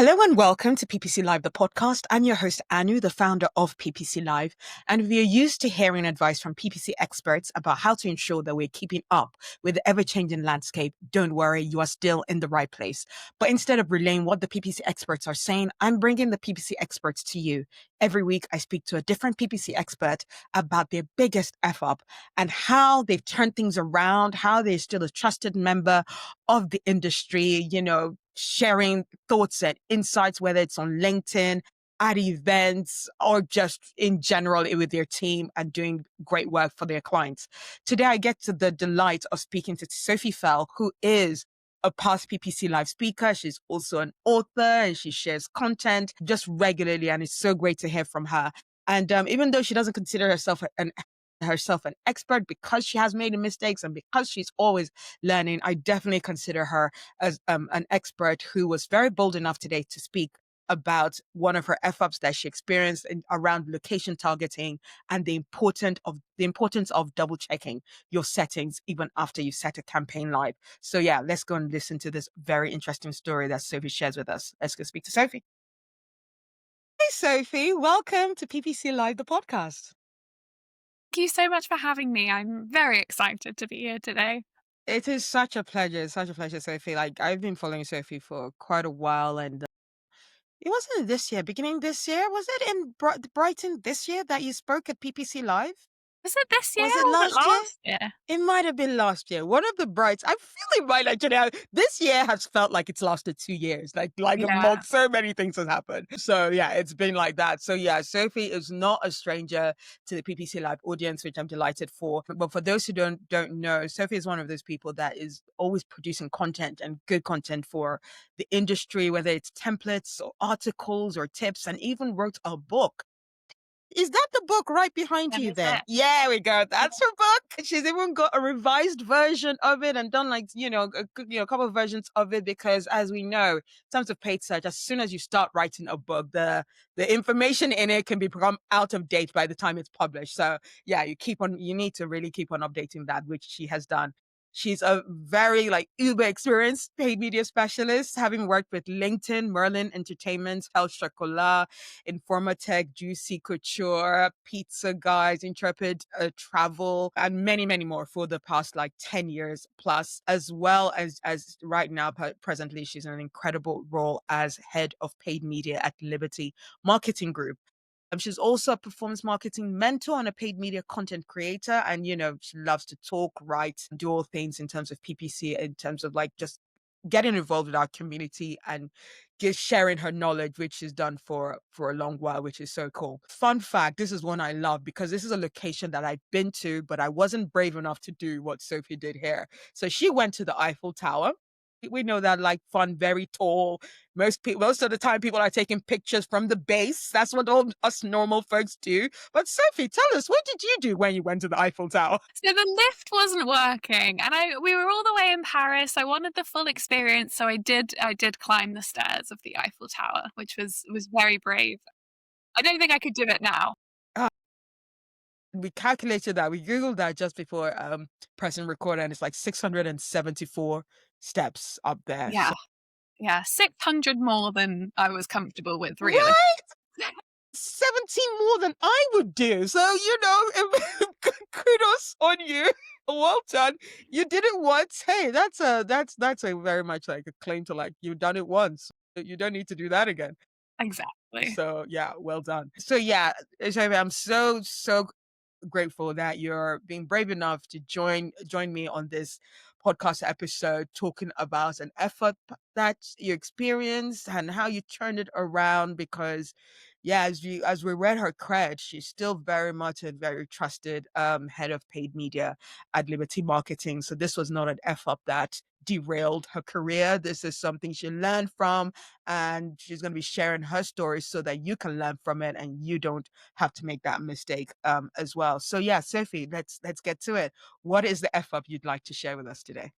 Hello and welcome to PPC Live The Podcast. I'm your host, Anu, the founder of PPC Live, and we are used to hearing advice from PPC experts about how to ensure that we're keeping up with the ever-changing landscape. Don't worry, you are still in the right place. But instead of relaying what the PPC experts are saying, I'm bringing the PPC experts to you. Every week, I speak to a different PPC expert about their biggest F-up and how they've turned things around, how they're still a trusted member of the industry, sharing thoughts and insights, whether it's on LinkedIn, at events, or just in general with their team and doing great work for their clients. Today, I get to the delight of speaking to Sophie Fell, who is a past PPC Live speaker. She's also an author and she shares content just regularly. And it's so great to hear from her. And even though she doesn't consider herself an expert because she has made mistakes and because she's always learning, I definitely consider her as an expert who was very bold enough today to speak about one of her F-ups that she experienced around location targeting and the importance of double checking your settings even after you set a campaign live. So yeah, let's go and listen to this very interesting story that Sophie shares with us. Let's go speak to Sophie. Hey Sophie, welcome to PPC Live The Podcast. Thank you so much for having me. I'm very excited to be here today. It is such a pleasure. It's such a pleasure, Sophie. Like, I've been following Sophie for quite a while, and it wasn't this year, beginning this year. Was it in Brighton this year that you spoke at PPC Live? Was it this year Was it or was it last year? last year? It might have been last year. One of the brights. I feel it might actually have. This year has felt like it's lasted 2 years. Like a Yeah. month. So many things have happened. So yeah, it's been like that. So yeah, Sophie is not a stranger to the PPC Live audience, which I'm delighted for. But for those who don't know, Sophie is one of those people that is always producing content and good content for the industry, whether it's templates or articles or tips, and even wrote a book. Is that the book right behind That you is there? it. Yeah, we go. That's her book. She's even got a revised version of it and done a couple of versions of it because, as we know, in terms of paid search, as soon as you start writing a book, the information in it can become out of date by the time it's published. So yeah, you need to really keep on updating that, which she has done. She's a very uber experienced paid media specialist, having worked with LinkedIn, Merlin Entertainment, El Chocolat, Informatech, Juicy Couture, Pizza Guys, Intrepid Travel, and many, many more for the past 10 years plus, as well as right now, presently, she's in an incredible role as head of paid media at Liberty Marketing Group. She's also a performance marketing mentor and a paid media content creator. And, she loves to talk, write, do all things in terms of PPC, in terms of just getting involved with our community and just sharing her knowledge, which she's done for a long while, which is so cool. Fun fact, this is one I love because this is a location that I've been to, but I wasn't brave enough to do what Sophie did here. So she went to the Eiffel Tower. We know that fun, very tall. Most of the time people are taking pictures from the base. That's what all us normal folks do. But Sophie, tell us, what did you do when you went to the Eiffel Tower? So the lift wasn't working, and we were all the way in Paris. I wanted the full experience, so I did climb the stairs of the Eiffel Tower, which was very brave. I don't think I could do it now. We calculated that. We Googled that just before pressing record, and it's 674 steps up there. Yeah. Yeah, 600 more than I was comfortable with, really. Right? 17 more than I would do. So, kudos on you. Well done. You did it once. Hey, that's a very much a claim to you've done it once. You don't need to do that again. Exactly. So yeah, well done. So yeah, I'm so grateful that you're being brave enough to join me on this podcast episode talking about an effort that you experienced and how you turned it around, because yeah, as we read her cred, she's still very much a very trusted head of paid media at Liberty Marketing. So this was not an F-up that derailed her career. This is something she learned from, and she's going to be sharing her story so that you can learn from it and you don't have to make that mistake as well. So yeah, Sophie, let's get to it. What is the F-up you'd like to share with us today?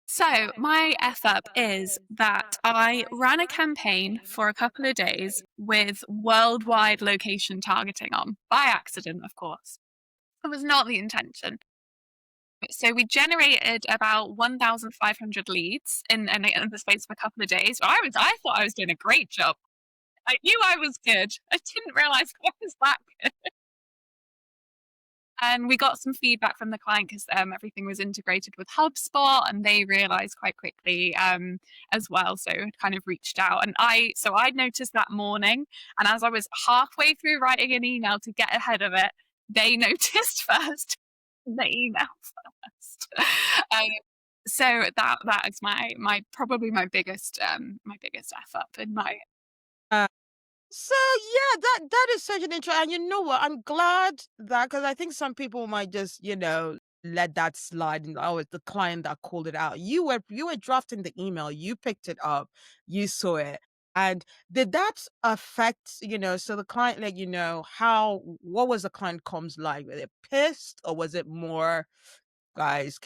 So my F-up is that I ran a campaign for a couple of days with worldwide location targeting on, by accident, of course. It was not the intention. So we generated about 1,500 leads in the space of a couple of days. I thought I was doing a great job. I knew I was good. I didn't realize I was that good. And we got some feedback from the client because everything was integrated with HubSpot, and they realized quite quickly as well. So it kind of reached out, and I noticed that morning, and as I was halfway through writing an email to get ahead of it, they noticed first the email first. um, so that is my probably my biggest F up in my. So yeah, that is such an intro, and you know what? I'm glad that, because I think some people might just let that slide, and oh, it's the client that called it out. You were drafting the email, you picked it up, you saw it, and did that affect So the client let you know what was the client comms like? Were they pissed, or was it more, guys?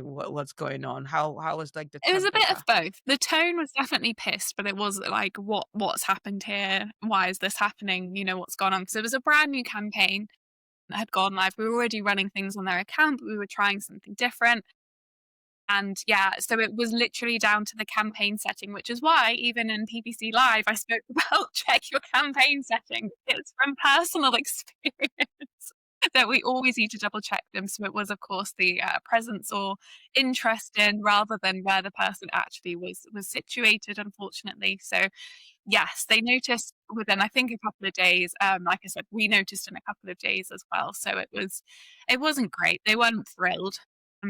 What's going on? How was like the It was a bit temperature? of both. The tone was definitely pissed, but it was like, what's happened here? Why is this happening? What's gone on? Because it was a brand new campaign that had gone live. We were already running things on their account, but we were trying something different. And yeah, so it was literally down to the campaign setting, which is why even in PPC Live, I spoke about check your campaign settings. It's from personal experience that we always need to double check them. So it was, of course, the presence or interest in, rather than where the person actually was situated, unfortunately. So yes, they noticed within, I think, a couple of days. Like I said, we noticed in a couple of days as well. So it wasn't great. They weren't thrilled,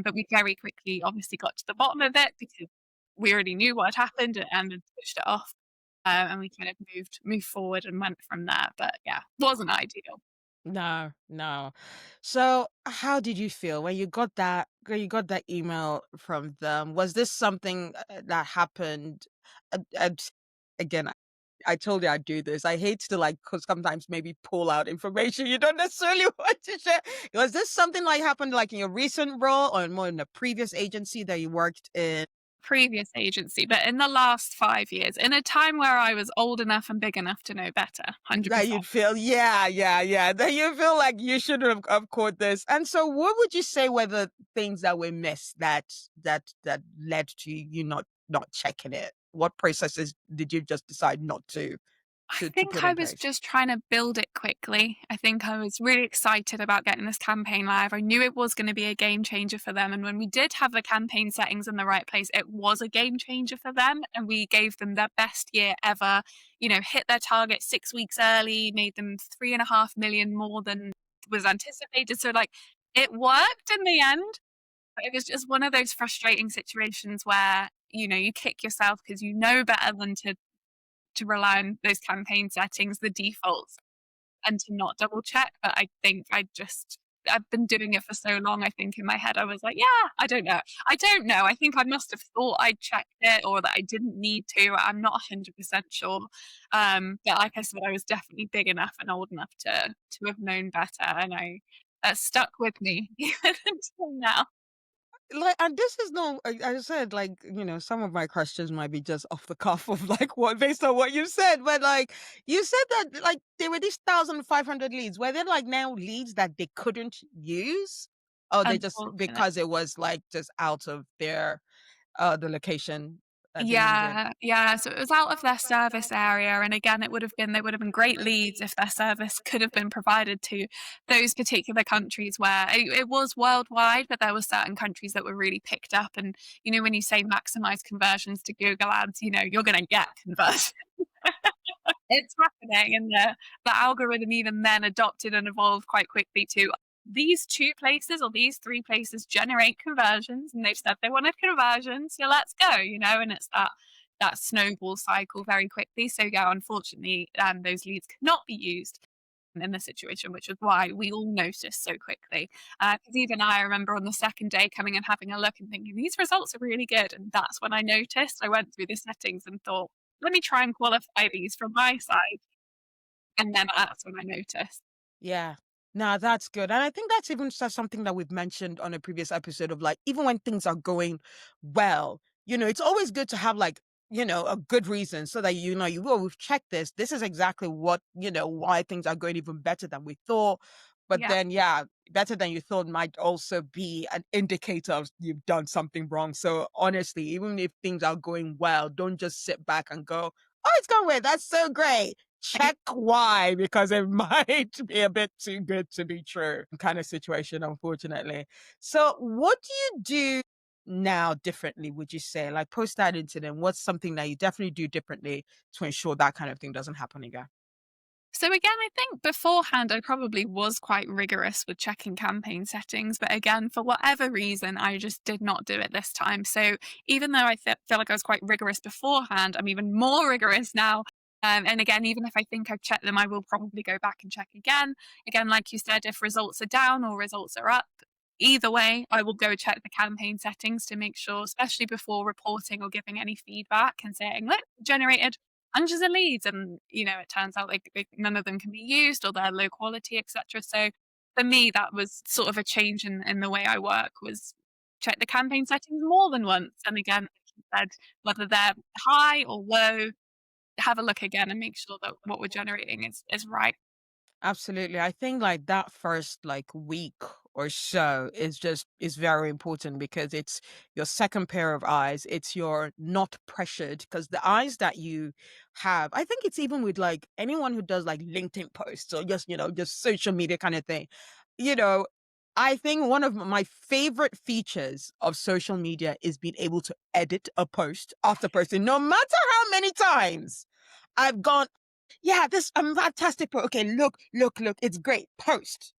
but we very quickly obviously got to the bottom of it because we already knew what had happened and had switched it off. And we kind of moved forward and went from there. But yeah, wasn't ideal. No, no. So, how did you feel when you got that email from them? Was this something that happened? And again, I told you I'd do this. I hate to sometimes maybe pull out information you don't necessarily want to share. Was this something like happened like in your recent role, or more in the previous agency that you worked in? Previous agency, but in the last 5 years, in a time where I was old enough and big enough to know better, That 100%. you'd feel, yeah, yeah, yeah. That you feel like you should have caught this. And so, what would you say were the things that were missed that led to you not checking it? What processes did you just decide not to I to think put I in was place? just trying to build it quickly. I think I was really excited about getting this campaign live. I knew it was going to be a game changer for them. And when we did have the campaign settings in the right place, it was a game changer for them. And we gave them their best year ever, hit their target 6 weeks early, made them 3.5 million more than was anticipated. So, like, it worked in the end. But it was just one of those frustrating situations where, you kick yourself because you know better than to rely on those campaign settings, the defaults, and to not double check. But I think I've been doing it for so long. I think in my head I was like, yeah, I don't know. I don't know. I think I must have thought I'd checked it or that I didn't need to. I'm not 100% sure. But like I said, I was definitely big enough and old enough to have known better, and I that stuck with me even until now. And this is no, I said, some of my questions might be just off the cuff of what, based on what you said, but you said that there were these 1,500 leads. Were there now leads that they couldn't use? Or they just, Unfortunately. because it was just out of their, the location that they needed? Yeah, yeah. So it was out of their service area, and again, they would have been great leads if their service could have been provided to those particular countries where it was worldwide, but there were certain countries that were really picked up. And when you say maximize conversions to Google Ads, you're going to get conversions. It's happening, and the algorithm even then adopted and evolved quite quickly to these two places or these three places generate conversions, and they've said they wanted conversions, so let's go, and it's that snowball cycle very quickly. So yeah, unfortunately, those leads cannot be used in the situation, which is why we all noticed so quickly. Because even I remember on the second day coming and having a look and thinking, these results are really good. And that's when I noticed. I went through the settings and thought, let me try and qualify these from my side. And then that's when I noticed. Yeah. No, that's good. And I think that's even something that we've mentioned on a previous episode of even when things are going well, it's always good to have a good reason so that we've checked this. This is exactly what, why things are going even better than we thought. But Yeah. then, yeah, better than you thought might also be an indicator of you've done something wrong. So honestly, even if things are going well, don't just sit back and go, "Oh, it's going well. That's so great." Check why, because it might be a bit too good to be true kind of situation, unfortunately. So what do you do now differently, would you say? Like post that incident, what's something that you definitely do differently to ensure that kind of thing doesn't happen again? So again, I think beforehand I probably was quite rigorous with checking campaign settings, but again, for whatever reason, I just did not do it this time. So even though I feel like I was quite rigorous beforehand, I'm even more rigorous now. And again, even if I think I've checked them, I will probably go back and check again. Again, like you said, if results are down or results are up, either way, I will go check the campaign settings to make sure, especially before reporting or giving any feedback and saying, look, generated hundreds of leads, and it turns out like none of them can be used or they're low quality, etc. So for me, that was sort of a change in the way I work, was check the campaign settings more than once, and again, like you said, whether they're high or low, have a look again and make sure that what we're generating is right. Absolutely. I think like that first like week or so is very important because it's your second pair of eyes. It's your not pressured because the eyes that you have, I think it's even with like anyone who does like LinkedIn posts or just, just social media kind of thing. You know, I think one of my favorite features of social media is being able to edit a post after posting, no matter how many times I've gone, yeah, this fantastic. Okay, look, it's great. Post.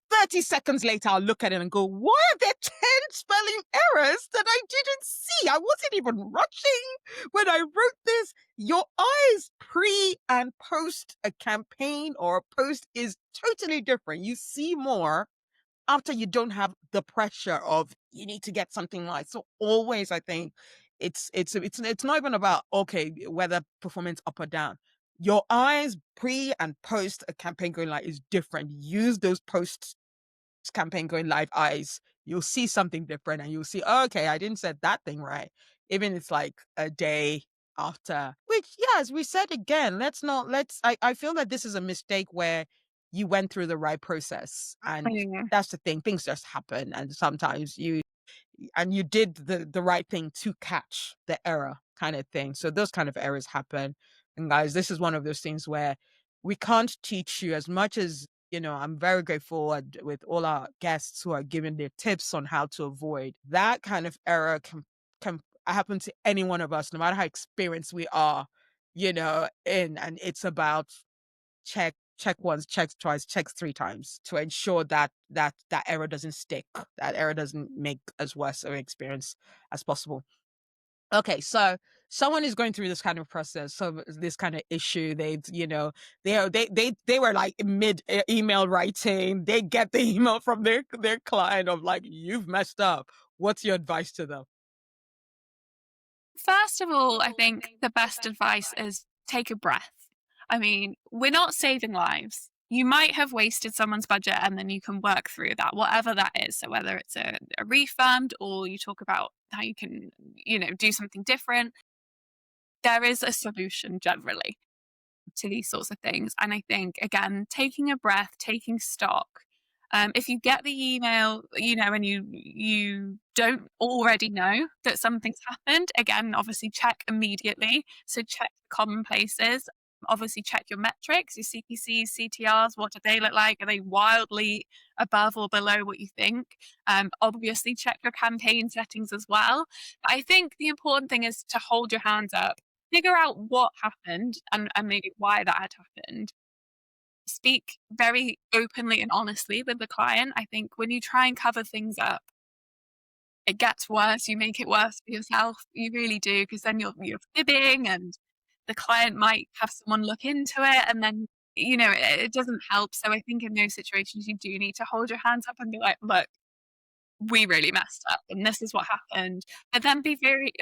30 seconds later, I'll look at it and go, why are there 10 spelling errors that I didn't see? I wasn't even rushing when I wrote this. Your eyes pre and post a campaign or a post is totally different. You see more after you don't have the pressure of you need to get something right. So always, I think it's not even about okay whether performance up or down. Your eyes pre and post a campaign going live is different. Use those post campaign going live eyes. You'll see something different, and you'll see, oh, okay, I didn't set that thing right. Even it's like a day after. Which, yes, we said again. I feel that this is a mistake where you went through the right process, and Mm. that's the thing. Things just happen, and sometimes you did the right thing to catch the error kind of thing. So those kind of errors happen. And guys, this is one of those things where we can't teach you as much as, I'm very grateful with all our guests who are giving their tips on how to avoid that kind of error can happen to any one of us, no matter how experienced we are, and it's about check once, check twice, check three times to ensure that error doesn't stick, that error doesn't make as worse of an experience as possible. Okay, so someone is going through this kind of process, so this kind of issue. They were like mid email writing. They get the email from their client of like, you've messed up. What's your advice to them? First of all, I think the best advice is take a breath. I mean, we're not saving lives. You might have wasted someone's budget and then you can work through that, whatever that is. So whether it's a refund or you talk about how you can, do something different, there is a solution generally to these sorts of things. And I think, again, taking a breath, taking stock. If you get the email, and you don't already know that something's happened, again, obviously check immediately. So check the common places. Obviously check your metrics, your CPCs, CTRs. What do they look like? Are they wildly above or below what you think? Obviously check your campaign settings as well. But I think the important thing is to hold your hands up, figure out what happened and maybe why that had happened. Speak very openly and honestly with the client. I think when you try and cover things up, it gets worse. You make it worse for yourself. You really do, because then you're fibbing, and the client might have someone look into it, and then it doesn't help. So I think in those situations, you do need to hold your hands up and be like, look, we really messed up and this is what happened. But then be very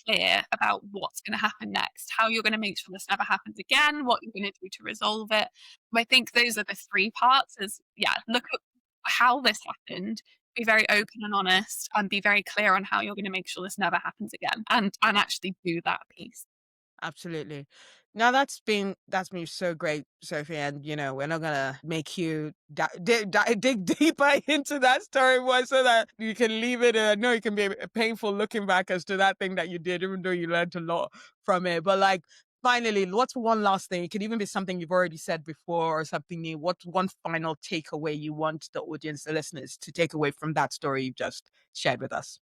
clear about what's going to happen next, how you're going to make sure this never happens again, what you're going to do to resolve it. I think those are the three parts. Is yeah, look at how this happened, be very open and honest, and be very clear on how you're going to make sure this never happens again, and actually do that piece. Absolutely. Now that's been so great, Sophie, and we're not gonna make you dig deeper into that story more, so that you can leave it. I know it can be painful looking back as to that thing that you did, even though you learned a lot from it. But like, finally, what's one last thing? It could even be something you've already said before or something new. What's one final takeaway you want the audience, the listeners, to take away from that story you've just shared with us?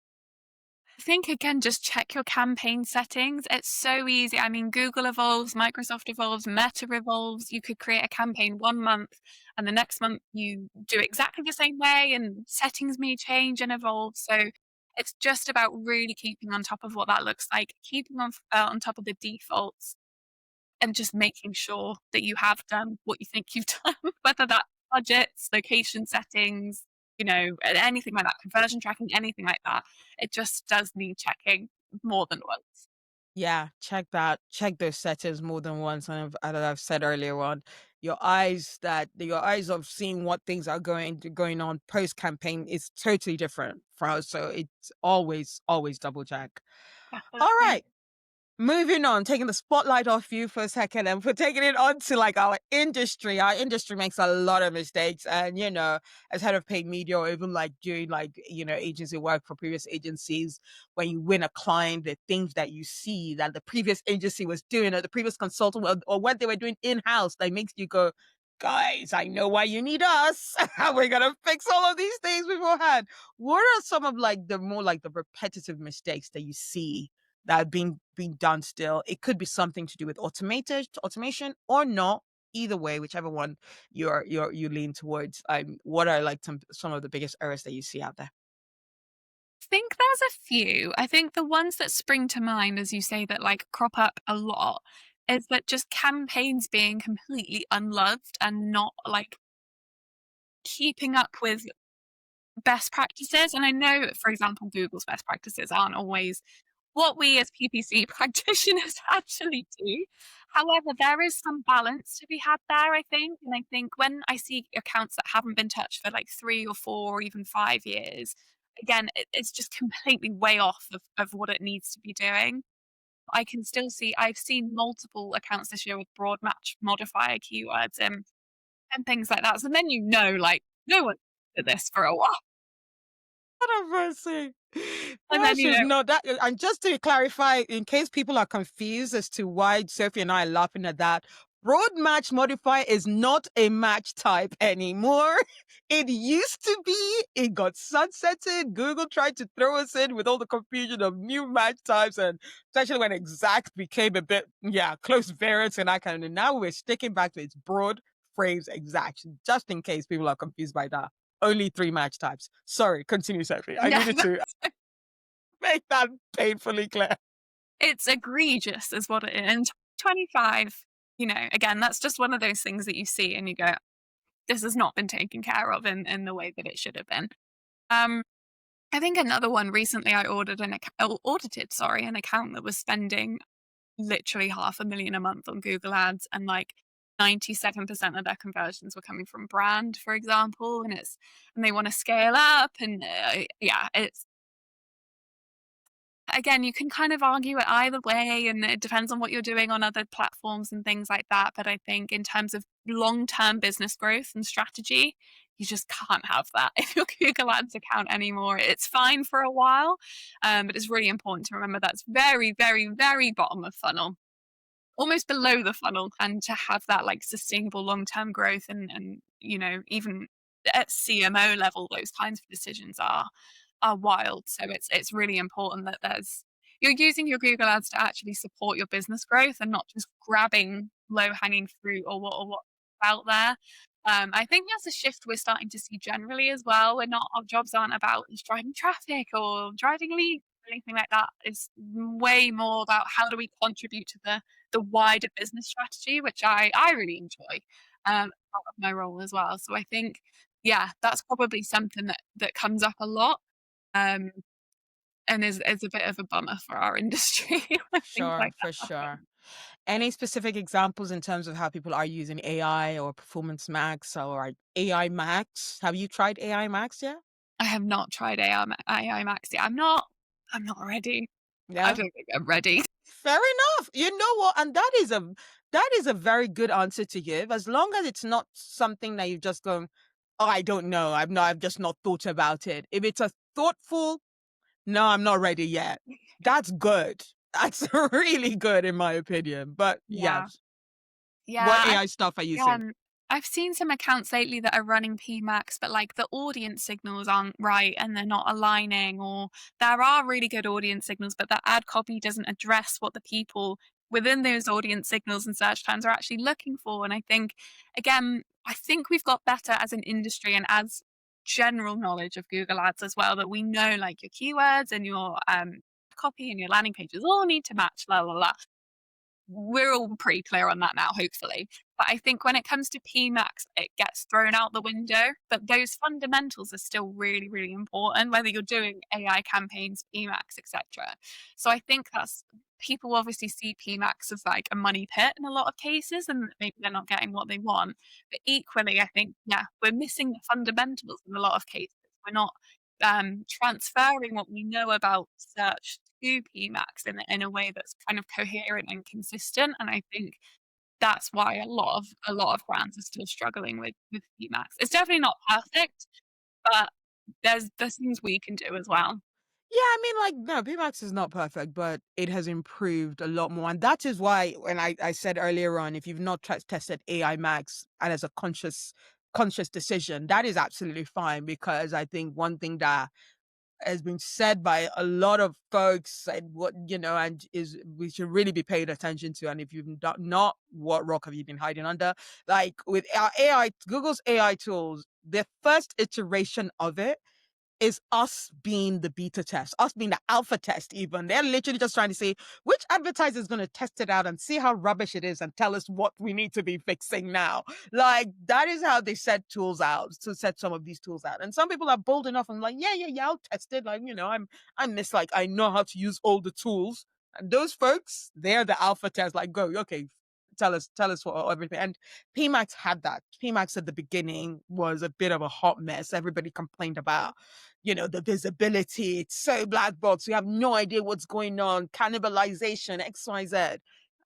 I think again, just check your campaign settings. It's so easy. I mean, Google evolves, Microsoft evolves, Meta evolves. You could create a campaign 1 month and the next month you do it exactly the same way and settings may change and evolve. So it's just about really keeping on top of what that looks like, keeping on top of the defaults and just making sure that you have done what you think you've done, whether that's budgets, location settings, anything like that, conversion tracking, anything like that. It just does need checking more than once. Yeah, check that. Check those settings more than once. And I've said earlier on, your eyes of seeing what things are going on post campaign is totally different for us. So it's always double check. All Definitely. right. Moving on, taking the spotlight off you for a second and for taking it on to like our industry. Our industry makes a lot of mistakes. And, as head of paid media or even like doing like, agency work for previous agencies, when you win a client, the things that you see that the previous agency was doing or the previous consultant or what they were doing in-house, that makes you go, guys, I know why you need us. We're going to fix all of these things beforehand. What are some of like the more like the repetitive mistakes that you see that are being done still? It could be something to do with automation or not. Either way, whichever one you lean towards. What are like some of the biggest errors that you see out there? I think there's a few. I think the ones that spring to mind, as you say, that like crop up a lot, is that just campaigns being completely unloved and not like keeping up with best practices. And I know, for example, Google's best practices aren't always what we as PPC practitioners actually do. However, there is some balance to be had there, I think. And I think when I see accounts that haven't been touched for like 3 or 4 or even 5 years, again, it's just completely way off of what it needs to be doing. I can still see, I've seen multiple accounts this year with broad match modifier keywords and things like that. So then like, no one did this for a while. Controversy. And That then, should know that. And just to clarify, in case people are confused as to why Sophie and I are laughing at that, broad match modifier is not a match type anymore. It used to be. It got sunsetted. Google tried to throw us in with all the confusion of new match types, and especially when exact became a bit, close variants and that kind of thing. Now we're sticking back to its broad phrase exact, just in case people are confused by that. Only 3 match types. Sorry, continue, Sophie. I yeah, needed to make that painfully clear. it's egregious is what it is. And 25, again, that's just one of those things that you see and you go, this has not been taken care of in the way that it should have been. Um, I think another one recently I audited, an account that was spending literally 500,000 a month on Google Ads and like 97% of their conversions were coming from brand, for example, and they want to scale up and it's again, you can kind of argue it either way, and it depends on what you're doing on other platforms and things like that. But I think in terms of long-term business growth and strategy, you just can't have that if your Google Ads account anymore. It's fine for a while, but it's really important to remember that's very, very, very bottom of funnel, almost below the funnel, and to have that like sustainable long-term growth and even at CMO level, those kinds of decisions are wild. So it's really important that you're using your Google Ads to actually support your business growth and not just grabbing low hanging fruit or what's out there. I think that's a shift we're starting to see generally as well. Our jobs aren't about just driving traffic or driving leads or anything like that. It's way more about how do we contribute to the wider business strategy, which I really enjoy part of my role as well. So I think, yeah, that's probably something that comes up a lot um, and is a bit of a bummer for our industry when things Sure, like for that happen. sure. Any specific examples in terms of how people are using AI or Performance Max or like AI Max? Have you tried AI Max yet? I have not tried AI Max yet. I'm not ready. Yeah. I don't think I'm ready. Fair enough. You know what? And that is a very good answer to give. As long as it's not something that you've just gone, oh, I don't know. I've just not thought about it. If it's a thoughtful, no, I'm not ready yet. That's good. That's really good in my opinion. But Yeah. yes. What Yeah. AI stuff are you Yeah, seeing? I've seen some accounts lately that are running PMAX, but like the audience signals aren't right and they're not aligning, or there are really good audience signals, but the ad copy doesn't address what the people within those audience signals and search terms are actually looking for. And I think, again, I think we've got better as an industry and as general knowledge of Google Ads as well, that we know like your keywords and your copy and your landing pages all need to match, la la la. We're all pretty clear on that now, hopefully. But I think when it comes to PMAX, it gets thrown out the window. But those fundamentals are still really, really important, whether you're doing AI campaigns, PMAX, etc. So I think that's people obviously see PMAX as like a money pit in a lot of cases, and maybe they're not getting what they want. But equally, I think, yeah, we're missing the fundamentals in a lot of cases. We're not transferring what we know about search to PMAX in a way that's kind of coherent and consistent. And I think that's why a lot of brands are still struggling with PMAX. It's definitely not perfect, but there's things we can do as well. Yeah, I mean, like, no, PMAX is not perfect, but it has improved a lot more. And that is why, when I said earlier on, if you've not tested AI Max and as a conscious decision, that is absolutely fine. Because I think one thing that has been said by a lot of folks and and is we should really be paying attention to. And if you've not, what rock have you been hiding under? Like with our AI, Google's AI tools, the first iteration of it is us being the beta test, us being the alpha test even. They're literally just trying to see which advertiser is going to test it out and see how rubbish it is and tell us what we need to be fixing now. Like, that is how they set tools out, to set some of these tools out. And some people are bold enough and like, yeah, I'll test it. Like, I'm this, like, I know how to use all the tools. And those folks, they're the alpha test, like, go, okay, tell us what everything. And PMAX had that. PMAX at the beginning was a bit of a hot mess. Everybody complained about, the visibility. It's so black box. You have no idea what's going on. Cannibalization, XYZ.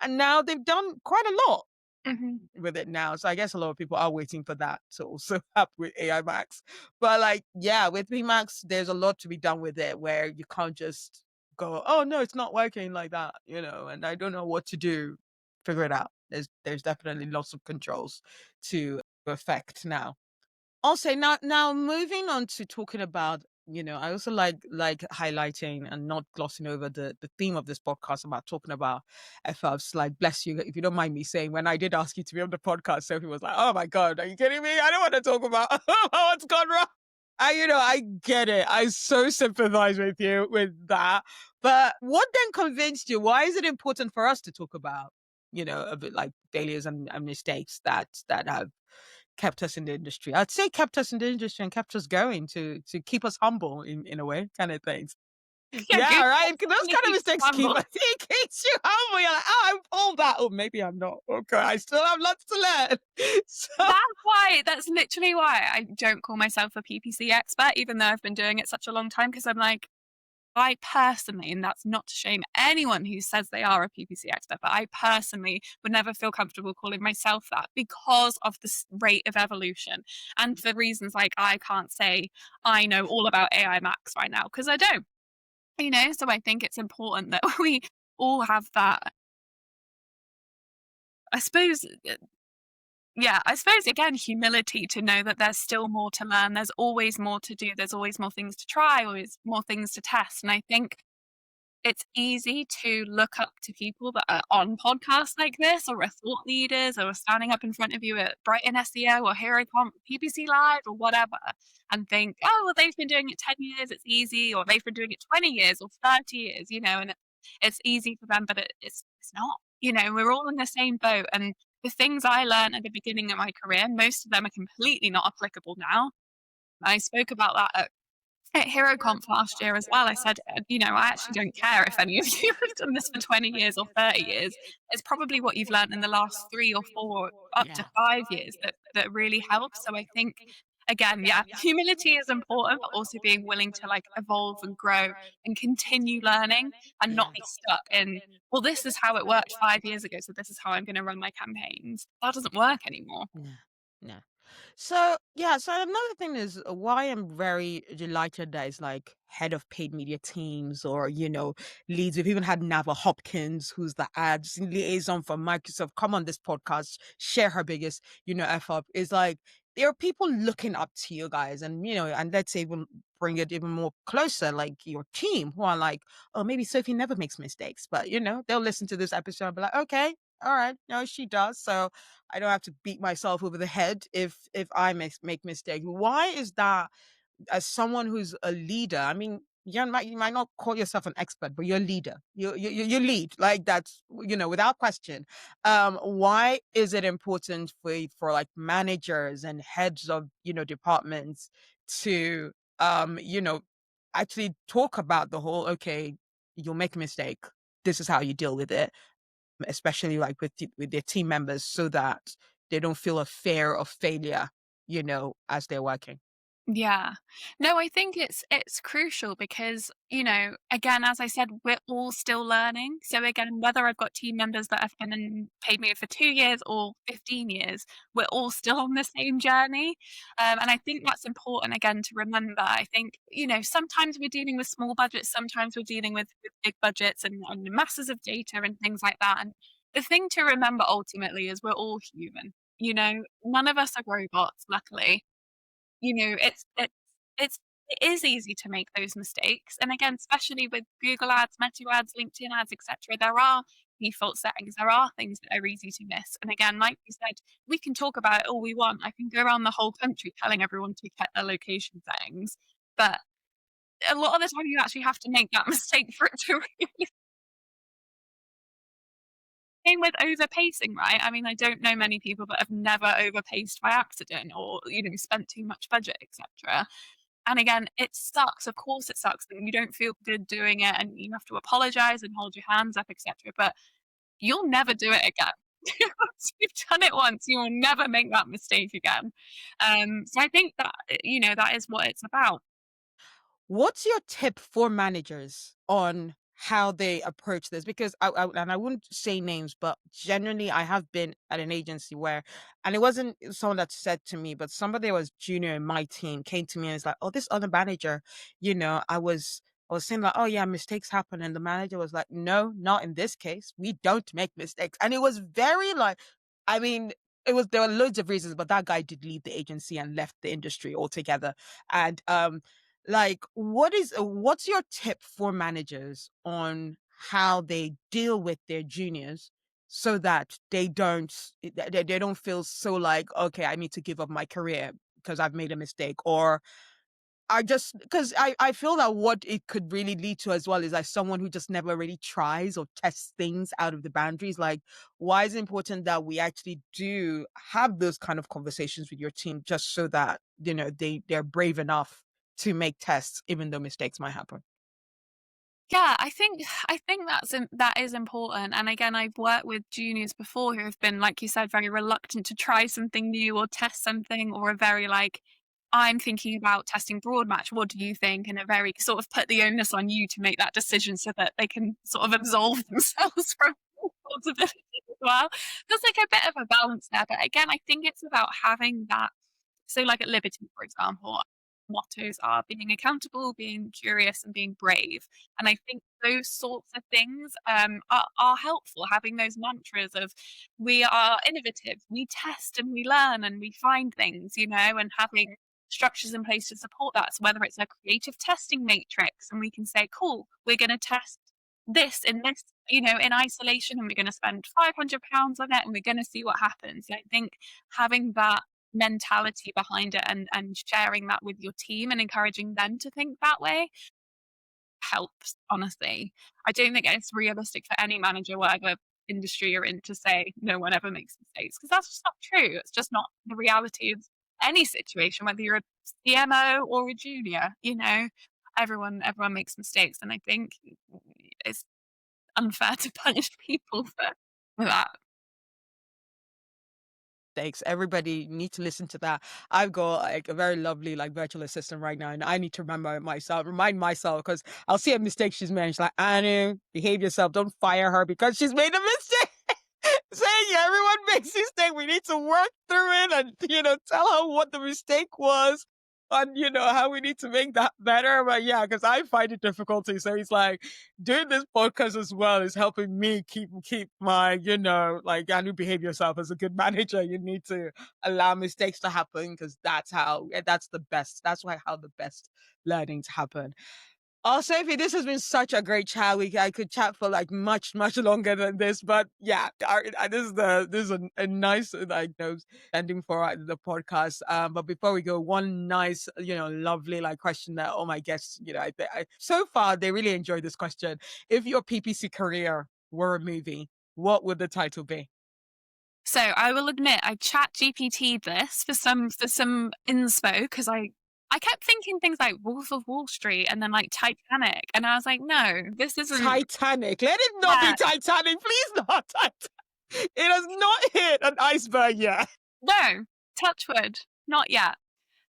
And now they've done quite a lot Mhm. with it now. So I guess a lot of people are waiting for that to also happen with AI Max. But like, yeah, with PMAX, there's a lot to be done with it where you can't just go, oh no, it's not working like that, and I don't know what to do. Figure it out. There's definitely lots of controls to affect now. Also, now moving on to talking about, I also like highlighting and not glossing over the theme of this podcast about talking about FFs. Like, bless you, if you don't mind me saying, when I did ask you to be on the podcast, Sophie was like, "Oh my God, are you kidding me? I don't want to talk about what's gone wrong." I get it. I so sympathize with you with that. But what then convinced you? Why is it important for us to talk about, a bit like failures and mistakes that have kept us in the industry? I'd say kept us in the industry and kept us going to keep us humble in a way, kind of things. Yeah, Yeah, Google right. Those definitely kind of keeps you mistakes keep humble. us. It keeps you humble. You're like, oh, I'm all that. Oh, maybe I'm not. Okay, I still have lots to learn. So That's literally why I don't call myself a PPC expert, even though I've been doing it such a long time, because I'm like, I personally, and that's not to shame anyone who says they are a PPC expert, but I personally would never feel comfortable calling myself that because of the rate of evolution and the reasons like I can't say I know all about AI Max right now because I don't, So I think it's important that we all have that, I suppose, yeah, I suppose again, humility to know that there's still more to learn. There's always more to do. There's always more things to try, always more things to test. And I think it's easy to look up to people that are on podcasts like this or are thought leaders or are standing up in front of you at Brighton SEO or HeroComp, PPC Live or whatever and think, oh, well, they've been doing it 10 years, it's easy, or they've been doing it 20 years or 30 years, and it's easy for them, but it's not. We're all in the same boat. And the things I learned at the beginning of my career, most of them are completely not applicable now. I spoke about that at HeroConf last year as well. I said, I actually don't care if any of you have done this for 20 years or 30 years. It's probably what you've learned in the last 3 or 4 up to yeah. 5 years that really helps. So I think again, yeah, humility is important, but also being willing to like evolve and grow and continue learning and not Yeah. be stuck in, well, this is how it worked 5 years ago, so this is how I'm going to run my campaigns. That doesn't work anymore. Yeah. Yeah. So yeah, so another thing is why I'm very delighted that it's like head of paid media teams or leads. We've even had Nava Hopkins, who's the ads liaison for Microsoft, come on this podcast, share her biggest f up. Is like there are people looking up to you guys, and and let's even bring it even more closer, like your team, who are like, oh, maybe Sophie never makes mistakes, but they'll listen to this episode and be like, okay, all right, no, she does. So I don't have to beat myself over the head if I make mistakes. Why is that? As someone who's a leader, I mean, you might not call yourself an expert, but you're a leader. You lead, like that's without question. Why is it important for like managers and heads of departments to actually talk about the whole, okay, you'll make a mistake, this is how you deal with it, especially like with their team members, so that they don't feel a fear of failure, as they're working. Yeah. No, I think it's crucial because, again, as I said, we're all still learning. So again, whether I've got team members that have been and paid me for 2 years or 15 years, we're all still on the same journey. And I think that's important again to remember. I think, sometimes we're dealing with small budgets, sometimes we're dealing with big budgets and masses of data and things like that. And the thing to remember ultimately is we're all human. None of us are robots, luckily. It's it is easy to make those mistakes, and again, especially with Google Ads, Meta Ads, LinkedIn Ads, etcetera, there are default settings, there are things that are easy to miss, and again, like you said, we can talk about it all we want. I can go around the whole country telling everyone to check their location settings, but a lot of the time you actually have to make that mistake for it to really. Same with overpacing, right? I mean, I don't know many people that have never overpaced by accident or, spent too much budget, etcetera. And again, it sucks. Of course, it sucks that you don't feel good doing it and you have to apologize and hold your hands up, etc. But you'll never do it again. Once you've done it once, you will never make that mistake again. So I think that that is what it's about. What's your tip for managers on how they approach this? Because and I wouldn't say names, but generally I have been at an agency where, and it wasn't someone that said to me, but somebody that was junior in my team came to me and is like, oh, this other manager, I was saying like, oh yeah, mistakes happen. And the manager was like, no, not in this case. We don't make mistakes. And it was very like, I mean, there were loads of reasons, but that guy did leave the agency and left the industry altogether. And like, what's your tip for managers on how they deal with their juniors so that they don't feel so like, okay, I need to give up my career because I've made a mistake, or I just because I feel that what it could really lead to as well is like someone who just never really tries or tests things out of the boundaries. Like, why is it important that we actually do have those kind of conversations with your team just so that they're brave enough to make tests even though mistakes might happen? Yeah, I think that is important. And again, I've worked with juniors before who have been, like you said, very reluctant to try something new or test something, or are very like, I'm thinking about testing broad match. What do you think? And are very sort of put the onus on you to make that decision so that they can sort of absolve themselves from responsibility as well. There's like a bit of a balance there. But again, I think it's about having that. So, like at Liberty, for example, mottos are being accountable, being curious, and being brave. And I think those sorts of things are helpful. Having those mantras of we are innovative, we test and we learn and we find things, and having structures in place to support that. So whether it's a creative testing matrix, and we can say, cool, we're going to test this in this, in isolation, and we're going to spend £500 on it, and we're going to see what happens. I think having that mentality behind it and sharing that with your team and encouraging them to think that way helps, honestly. I don't think it's realistic for any manager, whatever industry you're in, to say no one ever makes mistakes because that's just not true. It's just not the reality of any situation, whether you're a CMO or a junior, everyone makes mistakes. And I think it's unfair to punish people for that. mistakes. Everybody need to listen to that. I've got like a very lovely like virtual assistant right now, and I need to remind myself, because I'll see a mistake she's made. She's like, Anu, behave yourself. Don't fire her because she's made a mistake. Saying everyone makes mistake. We need to work through it and, tell her what the mistake was and, how we need to make that better. But yeah, because I find it difficulty. So it's like doing this podcast as well is helping me keep my, like, Anu, behave yourself. As a good manager, you need to allow mistakes to happen, because that's the best. That's how the best learnings happen. Oh, Sophie, this has been such a great chat. I could chat for like much, much longer than this, but yeah, this is a nice ending for the podcast. But before we go, one nice, lovely like question that all my guests, so far they really enjoyed this question. If your PPC career were a movie, what would the title be? So I will admit I chat GPT'd this for some inspo, because I kept thinking things like Wolf of Wall Street and then like Titanic. And I was like, no, this isn't Titanic. Let it not be Titanic. Please not Titanic. It has not hit an iceberg yet. No, touch wood, not yet.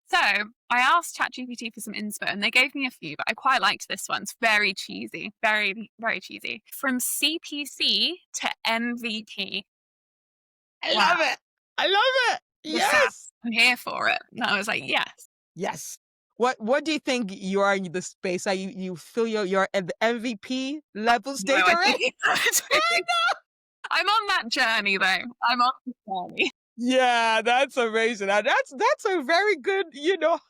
So I asked ChatGPT for some inspo and they gave me a few, but I quite liked this one. It's very cheesy, very, very cheesy. From CPC to MVP. I love it. I love it. Yes. I'm here for it. And I was like, yes. Yes. What do you think you are in the space? Are you feel you're at the MVP level stage already? I'm on that journey though. I'm on the journey. Yeah, that's amazing. And that's a very good,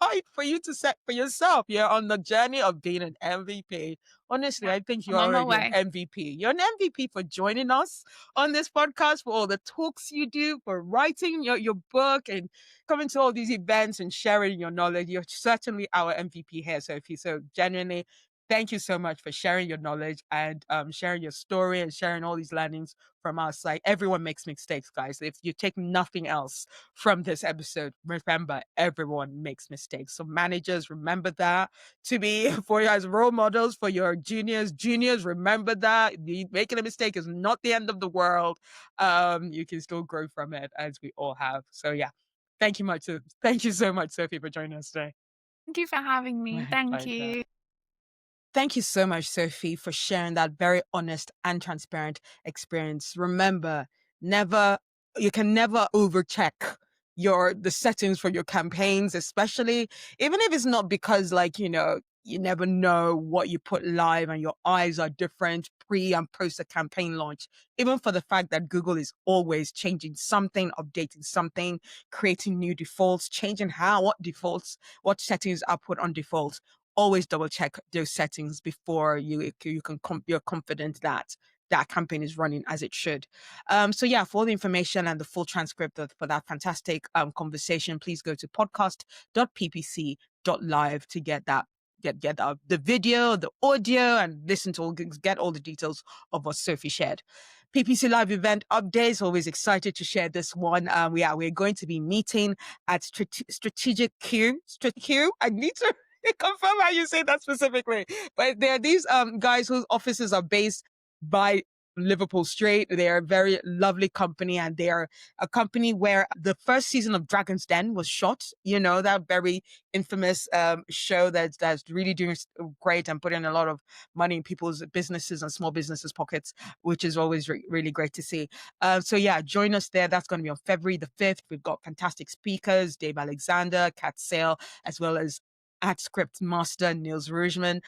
height for you to set for yourself. You're on the journey of being an MVP. Honestly, I think you're already an MVP. You're an MVP for joining us on this podcast, for all the talks you do, for writing your book and coming to all these events and sharing your knowledge. You're certainly our MVP here, Sophie. So genuinely, thank you so much for sharing your knowledge and sharing your story and sharing all these learnings from our side. Everyone makes mistakes, guys. If you take nothing else from this episode, remember, everyone makes mistakes. So managers, remember that. To be for you as role models for your juniors, remember that. Making a mistake is not the end of the world. You can still grow from it, as we all have. So yeah, thank you so much, Sophie, for joining us today. Thank you for having me. Thank you. Thank you so much, Sophie, for sharing that very honest and transparent experience. Remember, you can never overcheck the settings for your campaigns, especially even if it's not because you never know what you put live and your eyes are different pre and post a campaign launch. Even for the fact that Google is always changing something, updating something, creating new defaults, changing what settings are put on default. Always double check those settings before you're confident that that campaign is running as it should. So yeah, for all the information and the full transcript for that fantastic conversation, please go to podcast.ppc.live to get that. Get the video, the audio, and get all the details of what Sophie shared. PPC Live event updates. Always excited to share this one. We're going to be meeting at Strategic Q. I need to confirm how you say that specifically. But there are these guys whose offices are based by Liverpool Street. They are a very lovely company, and they are a company where the first season of Dragon's Den was shot. That very infamous show that's really doing great and putting a lot of money in people's businesses and small businesses' pockets, which is always really great to see. So yeah, join us there. That's going to be on February the 5th. We've got fantastic speakers, Dave Alexander, Kat Sale, as well as script master Niels Rougeman,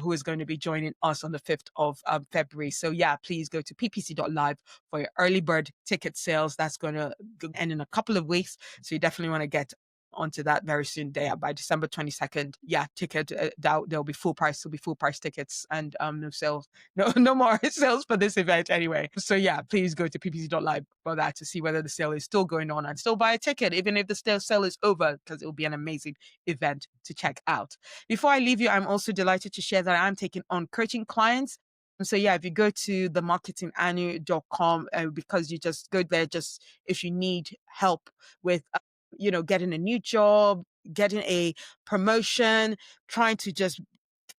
who is going to be joining us on the 5th of February. So yeah, please go to ppc.live for your early bird ticket sales. That's going to end in a couple of weeks. So you definitely want to get onto that very soon there by December 22nd. Yeah, ticket, there'll be full price. There'll be full price tickets and no sales, no more sales for this event anyway. So yeah, please go to ppc.live for that to see whether the sale is still going on and still buy a ticket, even if the sale is over, because it will be an amazing event to check out. Before I leave you, I'm also delighted to share that I'm taking on coaching clients. And so yeah, if you go to themarketinganu.com, because you just go there, just if you need help with getting a new job, getting a promotion, trying to just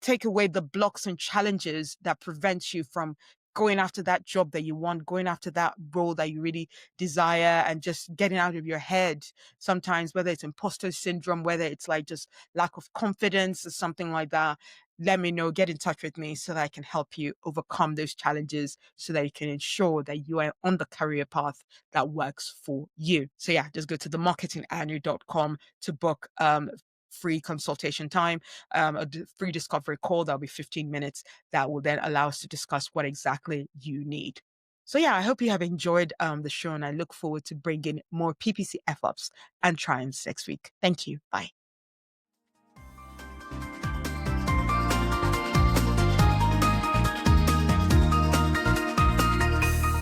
take away the blocks and challenges that prevent you from going after that job that you want, going after that role that you really desire, and just getting out of your head sometimes, whether it's imposter syndrome, whether it's like just lack of confidence or something like that, let me know, get in touch with me so that I can help you overcome those challenges so that you can ensure that you are on the career path that works for you. So yeah, just go to themarketinganu.com to book free consultation time, free discovery call. That'll be 15 minutes. That will then allow us to discuss what exactly you need. So yeah, I hope you have enjoyed the show, and I look forward to bringing more PPC F-ups and triumphs next week. Thank you. Bye.